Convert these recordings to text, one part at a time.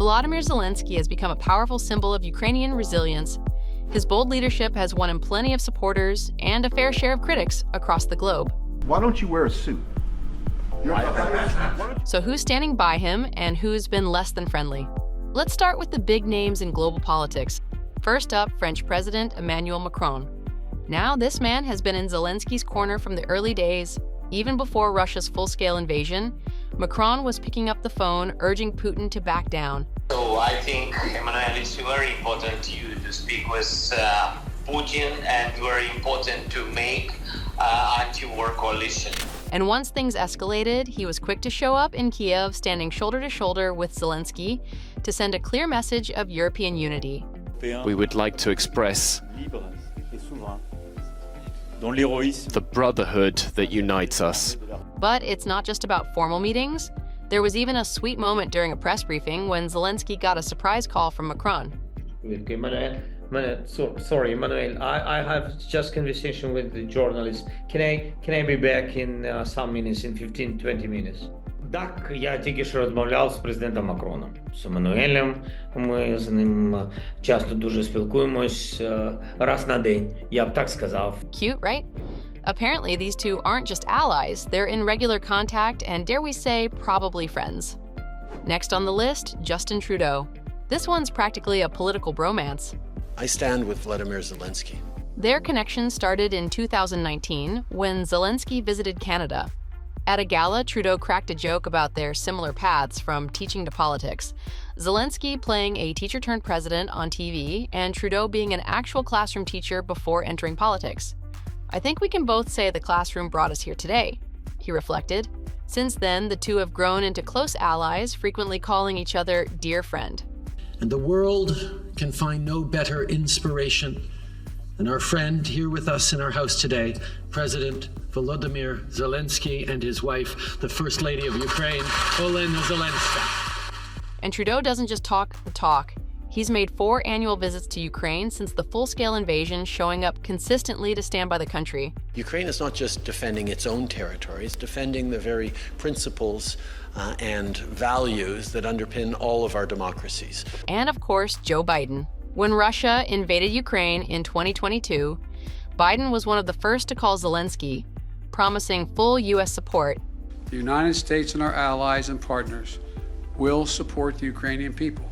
Volodymyr Zelensky has become a powerful symbol of Ukrainian resilience. His bold leadership has won him plenty of supporters and a fair share of critics across the globe. Why don't you wear a suit? So who's standing by him and who's been less than friendly? Let's start with the big names in global politics. First up, French President Emmanuel Macron. Now, this man has been in Zelensky's corner from the early days. Even before Russia's full-scale invasion, Macron was picking up the phone, urging Putin to back down. So I think, Emmanuel, it's very important to speak with Putin and very important to make anti-war coalition. And once things escalated, he was quick to show up in Kiev, standing shoulder to shoulder with Zelensky to send a clear message of European unity. We would like to express the brotherhood that unites us. But it's not just about formal meetings. There was even a sweet moment during a press briefing when Zelensky got a surprise call from Macron. Sorry, Emmanuel, I have just conversation with the journalist. Can I be back in some minutes, in 15-20 minutes? Так, я тільки що розмовляв з президентом Макроном, з Еммануелем. Ми з ним часто дуже спілкуємось, раз на день, я б так сказав. Cute, right? Apparently, these two aren't just allies, they're in regular contact and, dare we say, probably friends. Next on the list, Justin Trudeau. This one's practically a political bromance. I stand with Volodymyr Zelensky. Their connection started in 2019 when Zelensky visited Canada. At a gala, Trudeau cracked a joke about their similar paths from teaching to politics. Zelensky playing a teacher-turned-president on TV, and Trudeau being an actual classroom teacher before entering politics. I think we can both say the classroom brought us here today, he reflected. Since then, the two have grown into close allies, frequently calling each other dear friend. And the world can find no better inspiration than our friend here with us in our house today, President Volodymyr Zelensky, and his wife, the First Lady of Ukraine, Olena Zelenskyi. And Trudeau doesn't just talk the talk. He's made 4 annual visits to Ukraine since the full-scale invasion, showing up consistently to stand by the country. Ukraine is not just defending its own territories, defending the very principles and values that underpin all of our democracies. And of course, Joe Biden. When Russia invaded Ukraine in 2022, Biden was one of the first to call Zelensky, promising full U.S. support. The United States and our allies and partners will support the Ukrainian people.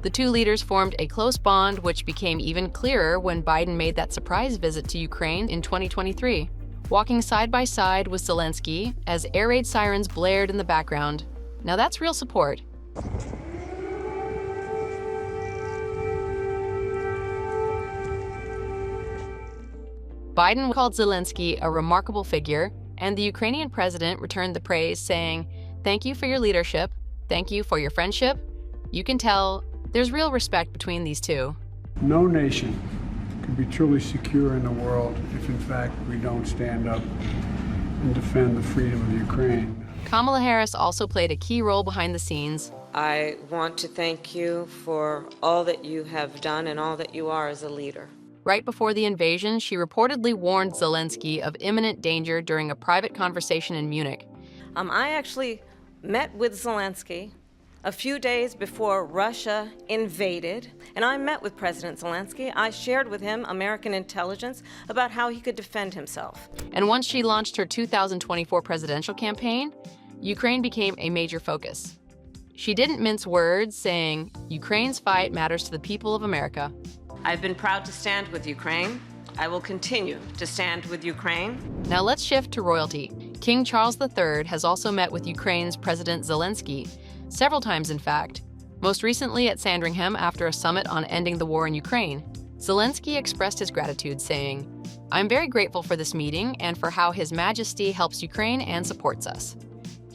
The two leaders formed a close bond, which became even clearer when Biden made that surprise visit to Ukraine in 2023, walking side by side with Zelensky as air raid sirens blared in the background. Now that's real support. Biden called Zelensky a remarkable figure, and the Ukrainian president returned the praise, saying, "Thank you for your leadership. Thank you for your friendship." You can tell there's real respect between these two. No nation can be truly secure in the world if, in fact, we don't stand up and defend the freedom of Ukraine. Kamala Harris also played a key role behind the scenes. I want to thank you for all that you have done and all that you are as a leader. Right before the invasion, she reportedly warned Zelensky of imminent danger during a private conversation in Munich. I actually met with Zelensky a few days before Russia invaded, and I met with President Zelensky. I shared with him American intelligence about how he could defend himself. And once she launched her 2024 presidential campaign, Ukraine became a major focus. She didn't mince words, saying, "Ukraine's fight matters to the people of America." I've been proud to stand with Ukraine. I will continue to stand with Ukraine. Now let's shift to royalty. King Charles III has also met with Ukraine's President Zelensky, several times in fact, most recently at Sandringham after a summit on ending the war in Ukraine. Zelensky expressed his gratitude, saying, "I'm very grateful for this meeting and for how His Majesty helps Ukraine and supports us."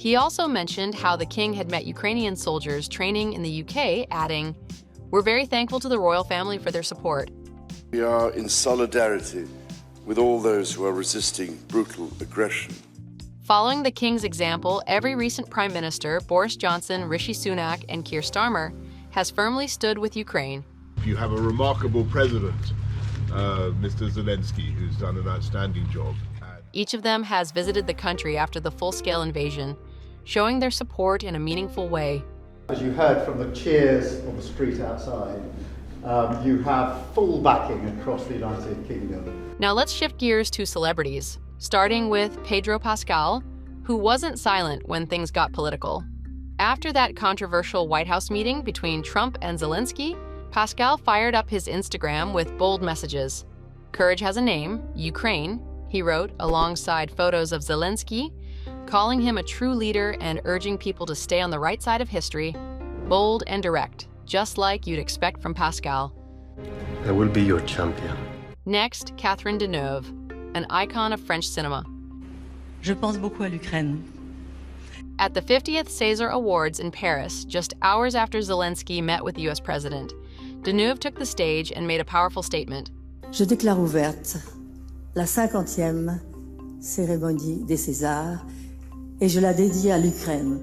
He also mentioned how the king had met Ukrainian soldiers training in the UK, adding, "We're very thankful to the royal family for their support." We are in solidarity with all those who are resisting brutal aggression. Following the king's example, every recent prime minister, Boris Johnson, Rishi Sunak, and Keir Starmer, has firmly stood with Ukraine. You have a remarkable president, Mr. Zelensky, who's done an outstanding job. Each of them has visited the country after the full-scale invasion, showing their support in a meaningful way. As you heard from the cheers on the street outside, you have full backing across the United Kingdom. Now let's shift gears to celebrities, starting with Pedro Pascal, who wasn't silent when things got political. After that controversial White House meeting between Trump and Zelensky, Pascal fired up his Instagram with bold messages. Courage has a name, Ukraine, he wrote alongside photos of Zelensky, calling him a true leader and urging people to stay on the right side of history, bold and direct, just like you'd expect from Pascal. I will be your champion. Next, Catherine Deneuve, an icon of French cinema. Je pense beaucoup à l'Ukraine. At the 50th César Awards in Paris, just hours after Zelensky met with the U.S. president, Deneuve took the stage and made a powerful statement. Je déclare ouverte la 50e cérémonie des Césars et je la dédie à l'Ukraine.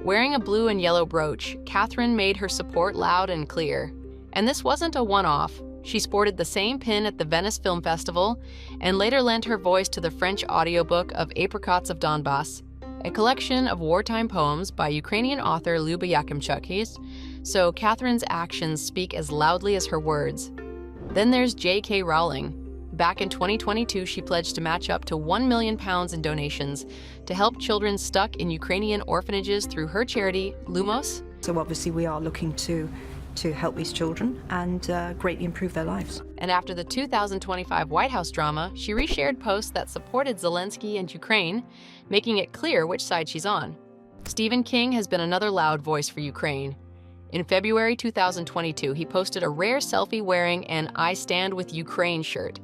Wearing a blue and yellow brooch, Catherine made her support loud and clear. And this wasn't a one-off. She sported the same pin at the Venice Film Festival and later lent her voice to the French audiobook of Apricots of Donbass, a collection of wartime poems by Ukrainian author Luba Yakimchuk. So Catherine's actions speak as loudly as her words. Then there's J.K. Rowling. Back in 2022, she pledged to match up to £1 million in donations to help children stuck in Ukrainian orphanages through her charity, Lumos. So obviously we are looking to help these children and greatly improve their lives. And after the 2025 White House drama, she reshared posts that supported Zelensky and Ukraine, making it clear which side she's on. Stephen King has been another loud voice for Ukraine. In February 2022, he posted a rare selfie wearing an I Stand With Ukraine shirt.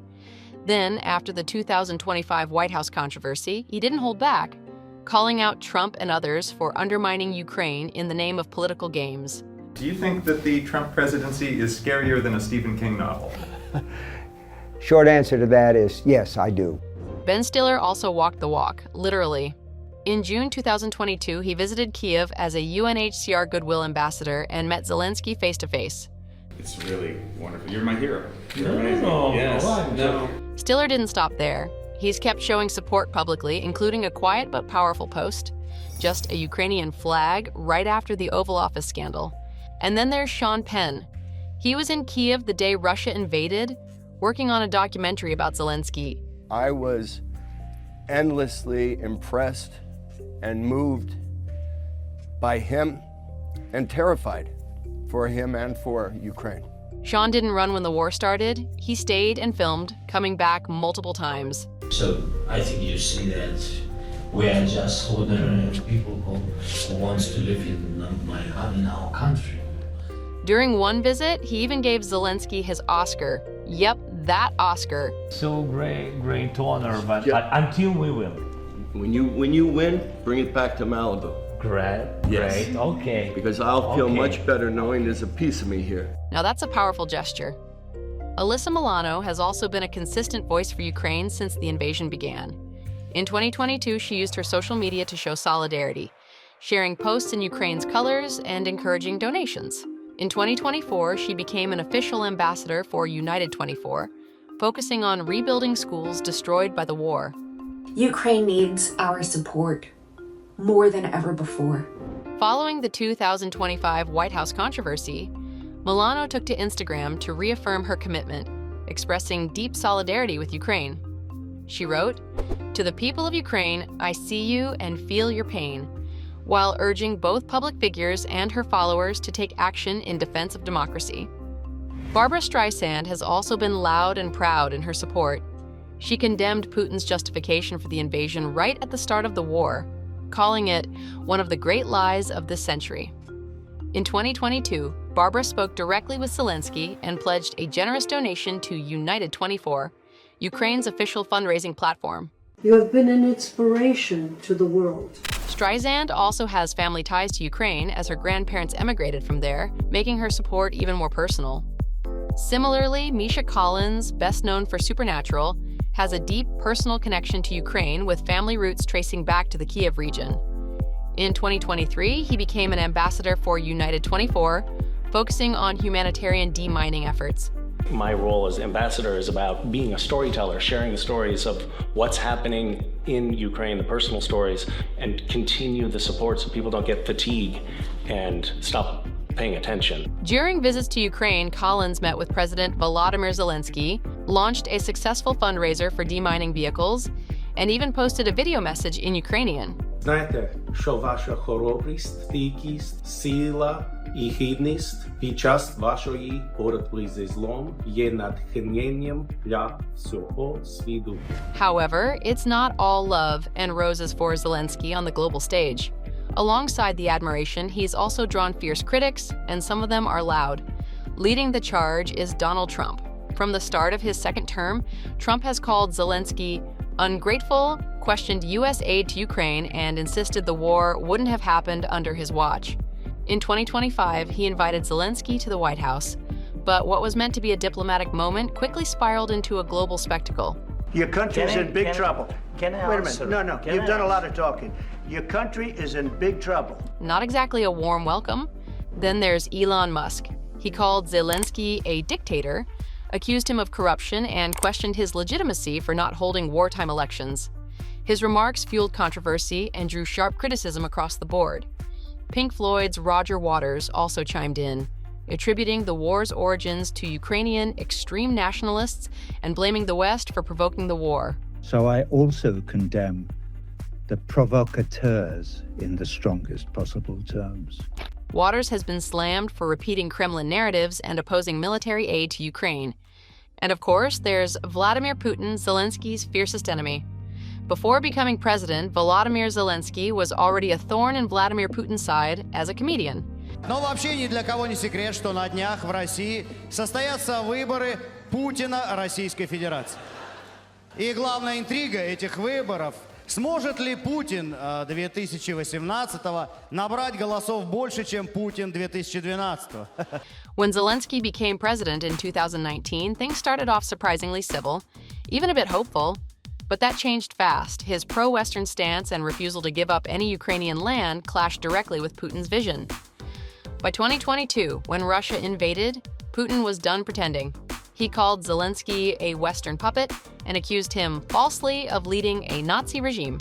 Then, after the 2025 White House controversy, he didn't hold back, calling out Trump and others for undermining Ukraine in the name of political games. Do you think that the Trump presidency is scarier than a Stephen King novel? Short answer to that is yes, I do. Ben Stiller also walked the walk, literally. In June 2022, he visited Kyiv as a UNHCR Goodwill ambassador and met Zelensky face-to-face. It's really wonderful. You're my hero. You're amazing. Yes. No. Stiller didn't stop there. He's kept showing support publicly, including a quiet but powerful post, just a Ukrainian flag right after the Oval Office scandal. And then there's Sean Penn. He was in Kyiv the day Russia invaded, working on a documentary about Zelensky. I was endlessly impressed and moved by him and terrified for him and for Ukraine. Sean didn't run when the war started. He stayed and filmed, coming back multiple times. So I think you see that we are just ordinary people who wants to live in our country. During one visit, he even gave Zelensky his Oscar. Yep, that Oscar. So great honor, but until we win. When you win, bring it back to Malibu. Great, okay. Because I'll feel much better knowing there's a piece of me here. Now that's a powerful gesture. Alyssa Milano has also been a consistent voice for Ukraine since the invasion began. In 2022, she used her social media to show solidarity, sharing posts in Ukraine's colors and encouraging donations. In 2024, she became an official ambassador for United 24, focusing on rebuilding schools destroyed by the war. Ukraine needs our support more than ever before. Following the 2025 White House controversy, Milano took to Instagram to reaffirm her commitment, expressing deep solidarity with Ukraine. She wrote, "To the people of Ukraine, I see you and feel your pain," while urging both public figures and her followers to take action in defense of democracy. Barbra Streisand has also been loud and proud in her support. She condemned Putin's justification for the invasion right at the start of the war, calling it one of the great lies of this century. In 2022, Barbara spoke directly with Zelensky and pledged a generous donation to United 24, Ukraine's official fundraising platform. You have been an inspiration to the world. Streisand also has family ties to Ukraine as her grandparents emigrated from there, making her support even more personal. Similarly, Misha Collins, best known for Supernatural, has a deep personal connection to Ukraine with family roots tracing back to the Kyiv region. In 2023, he became an ambassador for United 24, focusing on humanitarian demining efforts. My role as ambassador is about being a storyteller, sharing the stories of what's happening in Ukraine, the personal stories, and continue the support so people don't get fatigued and stop paying attention. During visits to Ukraine, Collins met with President Volodymyr Zelensky, launched a successful fundraiser for demining vehicles, and even posted a video message in Ukrainian. Знаєте, що ваша хоробрість, стійкість, сила і гідність під час вашої боротьби зі злом є натхненням для всього світу. However, it's not all love and roses for Zelensky on the global stage. Alongside the admiration, he's also drawn fierce critics, and some of them are loud. Leading the charge is Donald Trump. From the start of his second term, Trump has called Zelensky ungrateful, questioned U.S. aid to Ukraine, and insisted the war wouldn't have happened under his watch. In 2025, he invited Zelensky to the White House. But what was meant to be a diplomatic moment quickly spiraled into a global spectacle. Your country's in big trouble. Can I Wait a answer? minute. No, Can you've I done a lot answer? of talking. Your country is in big trouble. Not exactly a warm welcome. Then there's Elon Musk. He called Zelensky a dictator, accused him of corruption, and questioned his legitimacy for not holding wartime elections. His remarks fueled controversy and drew sharp criticism across the board. Pink Floyd's Roger Waters also chimed in, attributing the war's origins to Ukrainian extreme nationalists and blaming the West for provoking the war. So I also condemn the provocateurs in the strongest possible terms. Waters has been slammed for repeating Kremlin narratives and opposing military aid to Ukraine. And of course, there's Vladimir Putin, Zelensky's fiercest enemy. Before becoming president, Volodymyr Zelensky was already a thorn in Vladimir Putin's side as a comedian. Но вообще ни для кого не секрет, что на днях в России состоятся выборы Путина Российской Федерации. И главная интрига этих выборов – сможет ли Путин 2018-го набрать голосов больше, чем Путин 2012-го? When Zelensky became president in 2019, things started off surprisingly civil, even a bit hopeful. But that changed fast. His pro-Western stance and refusal to give up any Ukrainian land clashed directly with Putin's vision. By 2022, when Russia invaded, Putin was done pretending. He called Zelensky a Western puppet and accused him falsely of leading a Nazi regime.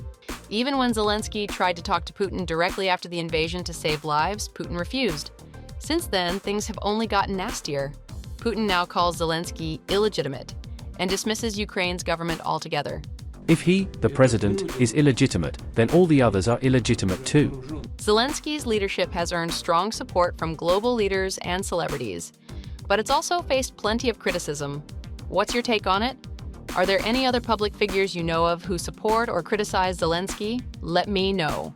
Even when Zelensky tried to talk to Putin directly after the invasion to save lives, Putin refused. Since then, things have only gotten nastier. Putin now calls Zelensky illegitimate and dismisses Ukraine's government altogether. If he, the president, is illegitimate, then all the others are illegitimate too. Zelensky's leadership has earned strong support from global leaders and celebrities, but it's also faced plenty of criticism. What's your take on it? Are there any other public figures you know of who support or criticize Zelensky? Let me know.